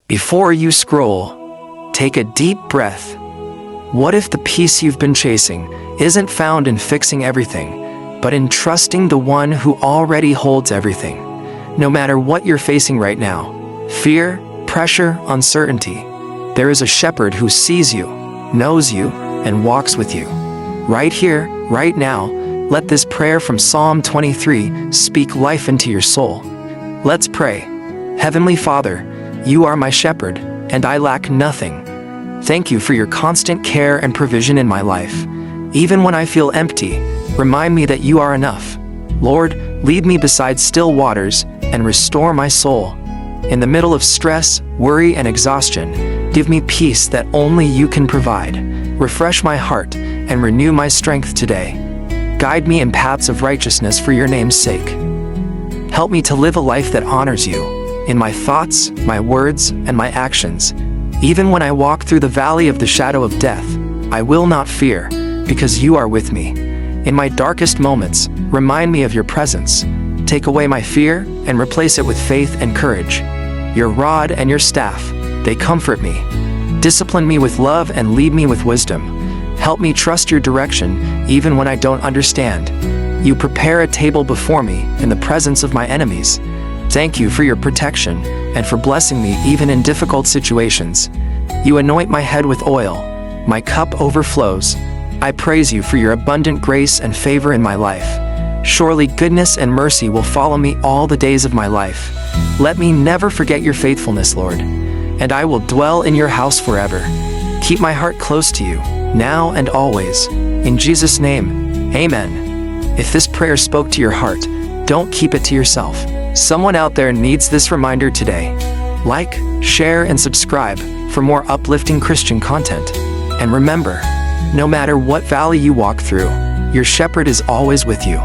Before you scroll, take a deep breath. What if the peace you've been chasing isn't found in fixing everything, but in trusting the one who already holds everything? No matter what you're facing right now, fear, pressure, uncertainty, there is a shepherd who sees you, knows you, and walks with you. Right here, right now, let this prayer from Psalm 23 speak life into your soul. Let's pray. Heavenly Father, you are my shepherd, and I lack nothing. Thank you for your constant care and provision in my life. Even when I feel empty, remind me that you are enough. Lord, lead me beside still waters and restore my soul. In the middle of stress, worry, and exhaustion, give me peace that only you can provide. Refresh my heart and renew my strength today. Guide me in paths of righteousness for your name's sake. Help me to live a life that honors you, in my thoughts, my words, and my actions. Even when I walk through the valley of the shadow of death, I will not fear, because you are with me. In my darkest moments, remind me of your presence. Take away my fear and replace it with faith and courage. Your rod and your staff, they comfort me. Discipline me with love and lead me with wisdom. Help me trust your direction even when I don't understand. You prepare a table before me in the presence of my enemies. Thank you for your protection and for blessing me even in difficult situations. You anoint my head with oil. My cup overflows. I praise you for your abundant grace and favor in my life. Surely goodness and mercy will follow me all the days of my life. Let me never forget your faithfulness, Lord, and I will dwell in your house forever. Keep my heart close to you, now and always. In Jesus' name, amen. If this prayer spoke to your heart, don't keep it to yourself. Someone out there needs this reminder today. Like, share, and subscribe for more uplifting Christian content. And remember, no matter what valley you walk through, your shepherd is always with you.